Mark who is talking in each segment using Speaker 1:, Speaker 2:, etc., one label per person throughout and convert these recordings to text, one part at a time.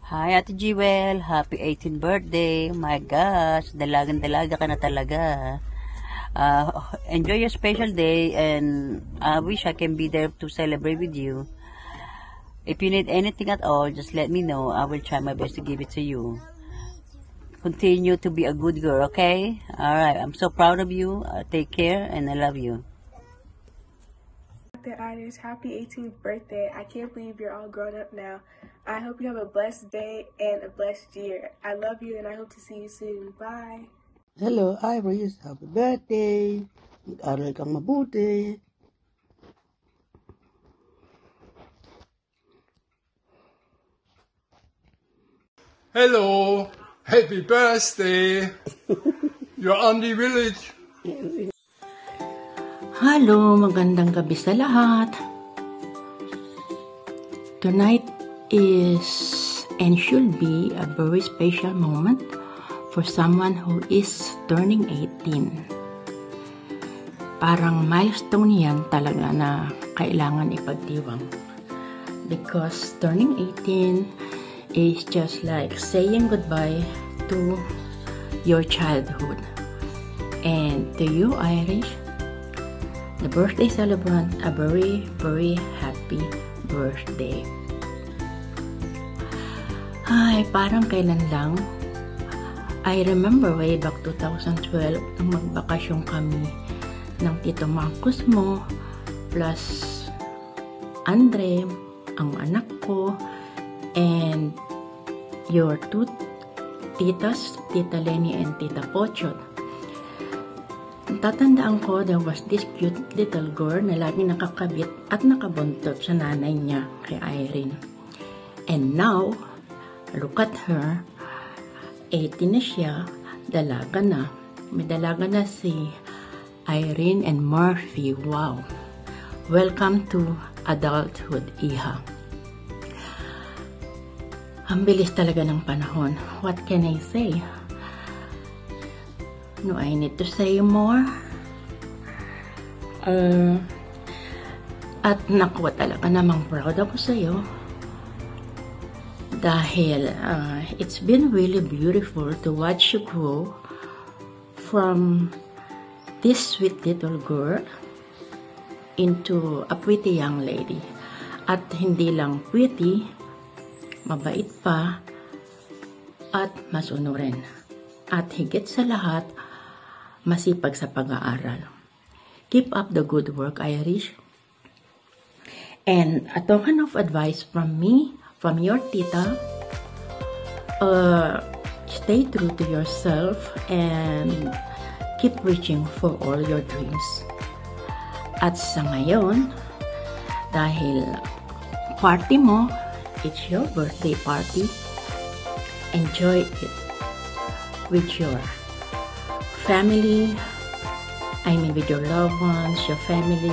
Speaker 1: Hi, Ate Jewel. Happy 18th birthday. My gosh, dalagang-dalaga ka na talaga. Enjoy your special day and I wish I can be there to celebrate with you. If you need anything at all, just let me know. I will try my best to give it to you. Continue to be a good girl, okay? Alright, I'm so proud of you. Take care and I love you.
Speaker 2: Iris, happy 18th birthday. I can't believe you're all grown up now. I hope you have a blessed day and a blessed year. I love you and I hope to see you soon. Bye.
Speaker 3: Hello, Iris. Happy birthday. Mag-aral kang mabuti.
Speaker 4: Hello. Happy birthday. You're on the village.
Speaker 5: Hello, magandang gabi sa lahat. Tonight is and should be a very special moment for someone who is turning 18. Parang milestone yan talaga na kailangan ipagdiwang. Because turning 18 is just like saying goodbye to your childhood. And to you, Irish, the birthday celebrant, a very, very happy birthday. Ay, parang kailan lang. I remember way back 2012, nung magbakasyon kami ng Tito Marcos mo, plus Andre, ang anak ko, and your two titas, Tita Lenny and Tita Pochot. Tatandaan ko, there was this cute little girl na laging nakakabit at nakabuntot sa nanay niya, kay Irene. And now, look at her, 18 na siya, dalaga na. May dalaga na si Irene and Murphy. Wow! Welcome to adulthood, Iha. Ang bilis talaga ng panahon. What can I say? No, I need to say more. At naku, talaga namang proud ako sa'yo. Dahil it's been really beautiful to watch you grow from this sweet little girl into a pretty young lady. At hindi lang pretty, mabait pa, at masunurin. At higit sa lahat, masipag sa pag-aaral. Keep up the good work, Irish. And a token of advice from me, from your tita, stay true to yourself and keep reaching for all your dreams. At sa ngayon, dahil party mo, it's your birthday party, enjoy it with your family, with your loved ones, your family,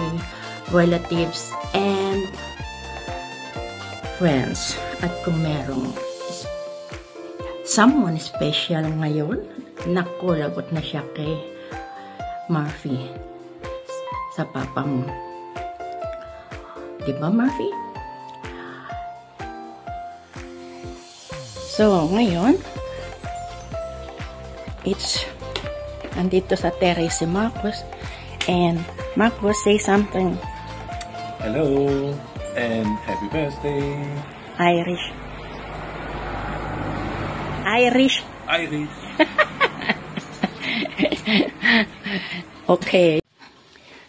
Speaker 5: relatives, and friends. At kung merong someone special ngayon, naku, lagot na siya kay Murphy, sa papa mo. Diba, Murphy? So, ngayon, andito sa terrace si Marcos, and Marcos, say something.
Speaker 6: Hello, and happy birthday.
Speaker 5: Irish. Okay.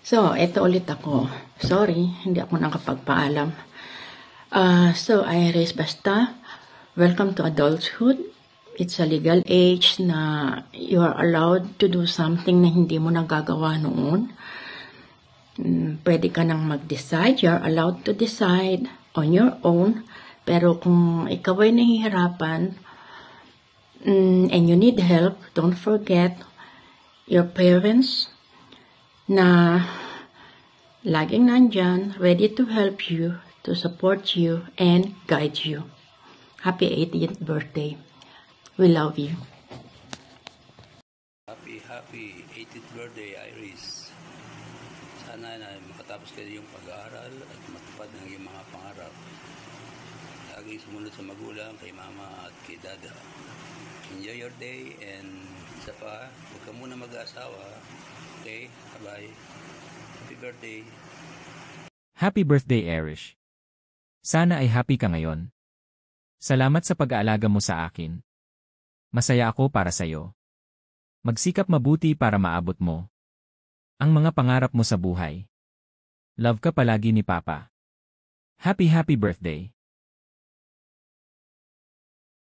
Speaker 5: So, ito ulit ako. Sorry, hindi ako nakapagpaalam. So, Irish, basta, welcome to adulthood. It's a legal age na you are allowed to do something na hindi mo nagagawa noon. Pwede ka nang mag-decide. You're allowed to decide on your own. Pero kung ikaw ay nahihirapan and you need help, don't forget your parents na laging nandyan, ready to help you, to support you, and guide you. Happy 18th birthday. We love you.
Speaker 7: Happy 18th birthday, Iris. Sana na makatapos kayo yung pag-aaral at matupad ng iyong mga pangarap. laging sumunod sa magulang, kay mama at kay dada. Enjoy your day and isa pa, huwag ka muna mag-aasawa. Okay? Bye-bye. Happy birthday.
Speaker 8: Happy birthday, Erish. Sana ay happy ka ngayon. Salamat sa pag-aalaga mo sa akin. Masaya ako para sa'yo. Magsikap mabuti para maabot mo ang mga pangarap mo sa buhay. Love ka palagi ni Papa. Happy birthday.